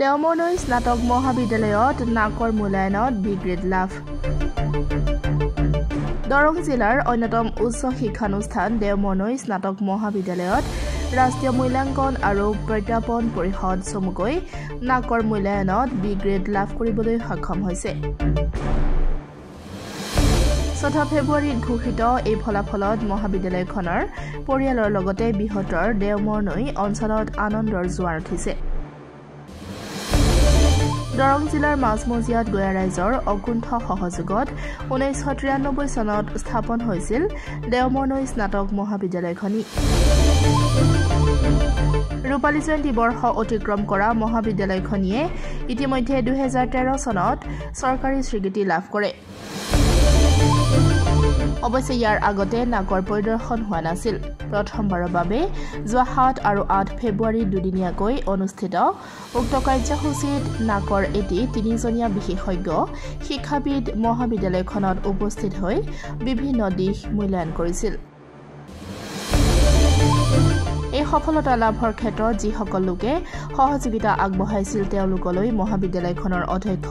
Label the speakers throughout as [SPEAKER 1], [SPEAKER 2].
[SPEAKER 1] দেওমৰনৈ স্নাতক মহাবিদ্যালয়ত নাকৰ মূল্যায়নত বি গ্ৰেড লাভ দৰং জিলাৰ অন্যতম উচ্চ শিক্ষানুষ্ঠান দেওমৰনৈ স্নাতক মহাবিদ্যালয়ত ৰাষ্ট্ৰীয় মূল্যাংকন আৰু প্ৰত্যাপন পৰিষদ চমুকৈ নাকৰ মূল্যায়নত বি গ্ৰেড লাভ কৰিবলৈ সক্ষম হৈছে 4 ফেব্ৰুৱাৰীত ঘোষিত এই ফলাফলত মহাবিদ্যালয়খনৰ পৰিয়ালৰ লগতে বৃহত্তৰ দেওমৰনৈ অঞ্চলত আনন্দৰ জোৱাৰ উঠিছে দৰং জিলাৰ মাজমজিয়াত গয়া ৰাইজৰ অকুণ্ঠ সহযোগত 1993 চনত স্থাপন হৈছিল দেওমৰনৈ স্নাতক মহাবিদ্যালয়খনি ৰূপালী জয়ন্তী বৰ্ষ অতিক্ৰম কৰা মহাবিদ্যালয়খনিয়ে ইতিমধ্যে 2013 চনত চৰকাৰী স্বীকৃতি লাভ কৰে অৱশ্যে ইয়াৰ আগতে নাকৰ পৰিদৰ্শন হোৱা নাছিল প্ৰথমবাৰৰ বাবে যোৱা 7 আৰু 8 ফেব্ৰুৱাৰী দুদিনীয়াকৈ অনুষ্ঠিত উক্ত কাৰ্যসূচীত নাকৰ এটি 3জনীয়া বিশেষজ্ঞ শিক্ষাবিদ মহাবিদ্যালয়খনত উপস্থিত হৈ বিভিন্ন দিশ মূল্যায়ন কৰিছিল এই সফলতা লাভৰ ক্ষেত্ৰত যিসকল লোকে সহযোগিতা আগবঢ়াইছিল তেওঁলোকলৈ মহাবিদ্যালয়খনৰ অধ্যক্ষ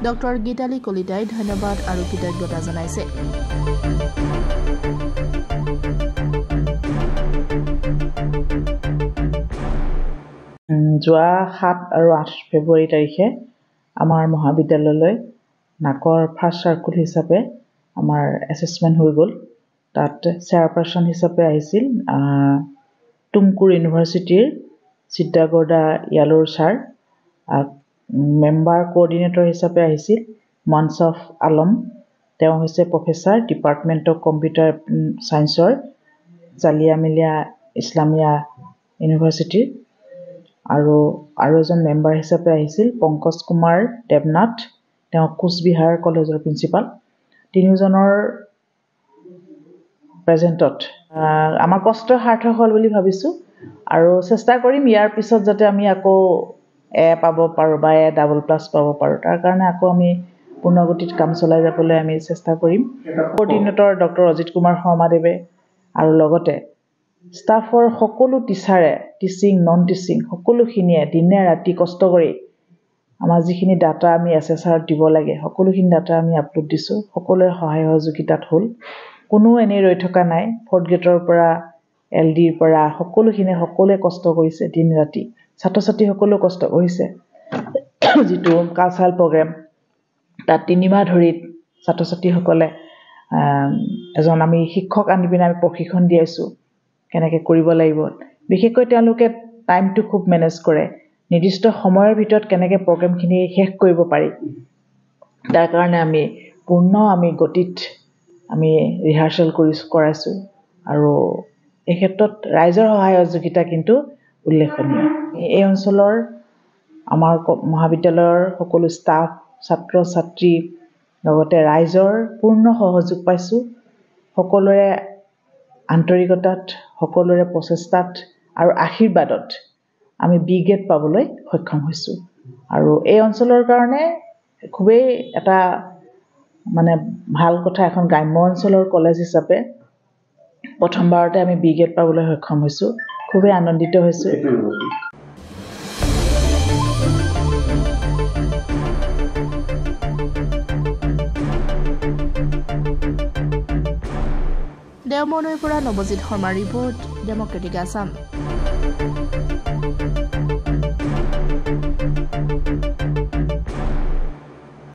[SPEAKER 1] ডক্টৰ গীতালী কলিতাই ধন্যবাদ আৰু কৃতজ্ঞতা জনাইছে
[SPEAKER 2] যোৱা 7 আৰু 8 ফেব্ৰুৱাৰী তাৰিখে আমাৰ মহাবিদ্যালয়লৈ নাকৰ ফাৰ্ষ্ট চাৰ্কুল হিচাপে আমাৰ এছেছমেণ্ট হৈ গ'ল তাত চেয়াৰপাৰ্চন হিচাপে আহিছিল টুমকুৰ ইউনিভাৰ্চিটিৰ চিদ্দাগৰ্ডা ইয়ালুৰ ছাৰ মেম্বাৰ কোঅৰ্ডিনেটৰ হিচাপে আহিছিল মনছফ আলম তেওঁ হৈছে প্ৰফেচাৰ ডিপাৰ্টমেণ্ট অফ কম্পিউটাৰ ছায়েন্সৰ জালিয়া মিলিয়া ইছলামিয়া ইউনিভাৰ্চিটিৰ আৰু এজন মেম্বাৰ হিচাপে আহিছিল পংকজ কুমাৰ দেৱনাথ তেওঁ কোচবিহাৰ কলেজৰ প্ৰিন্সিপাল তিনিজনৰ প্ৰেজেণ্টত আমাৰ কষ্ট সাৰ্থক হ'ল বুলি ভাবিছোঁ আৰু চেষ্টা কৰিম ইয়াৰ পিছত যাতে আমি আকৌ এ পাব পাৰোঁ বা এ ডাবল প্লাছ পাব পাৰোঁ তাৰ কাৰণে আকৌ আমি পূৰ্ণগতিত কাম চলাই যাবলৈ আমি চেষ্টা কৰিম কোঅৰ্ডিনেটৰ ডক্টৰ অজিত কুমাৰ শৰ্মাদেৱে আৰু লগতে ষ্টাফৰ সকলো টিচাৰে টিচিং নন টিচিং সকলোখিনিয়ে দিনে ৰাতি কষ্ট কৰি আমাৰ যিখিনি ডাটা আমি এছএছআৰত দিব লাগে সকলোখিনি ডাটা আমি আপলোড দিছোঁ সকলোৰে সহায় সহযোগিতাত হ'ল কোনো এনেই ৰৈ থকা নাই 4th গ্ৰেডৰ পৰা এলডিৰ পৰা সকলোৱে কষ্ট কৰিছে দিন ৰাতি ছাত্ৰ ছাত্ৰীসকলেও কষ্ট কৰিছে যিটো কালচাৰেল প্ৰগ্ৰেম তাত 3 মাহ ধৰি ছাত্ৰ ছাত্ৰীসকলে এজন আমি শিক্ষক আনি পিনে আমি প্ৰশিক্ষণ দিয়াইছোঁ কেনেকৈ কৰিব লাগিব বিশেষকৈ তেওঁলোকে টাইমটো খুব মেনেজ কৰে নিৰ্দিষ্ট সময়ৰ ভিতৰত কেনেকৈ প্ৰগ্ৰেমখিনি শেষ কৰিব পাৰি তাৰ কাৰণে আমি গতিত আমি ৰিহাৰ্চেল কৰাইছোঁ আৰু এই ক্ষেত্ৰত ৰাইজৰ সহায় সহযোগিতা কিন্তু উল্লেখনীয় এই অঞ্চলৰ আমাৰ মহাবিদ্যালয়ৰ সকলো ষ্টাফ ছাত্ৰ ছাত্ৰী লগতে ৰাইজৰ পূৰ্ণ সহযোগ পাইছোঁ সকলোৰে আন্তৰিকতাত সকলোৰে প্ৰচেষ্টাত আৰু আশীৰ্বাদত আমি বি গ্ৰেড পাবলৈ সক্ষম হৈছোঁ আৰু এই অঞ্চলৰ কাৰণে খুবেই এটা মানে ভাল কথা এখন গ্ৰাম্য অঞ্চলৰ কলেজ হিচাপে প্ৰথমবাৰতে আমি বি গ্ৰেড পাবলৈ সক্ষম হৈছোঁ খুবেই আনন্দিত হৈছোঁ
[SPEAKER 1] দেওমৰনৈৰ পৰা নৱজিত শৰ্মাৰ ৰিপৰ্ট ডেমক্ৰেটিক আছাম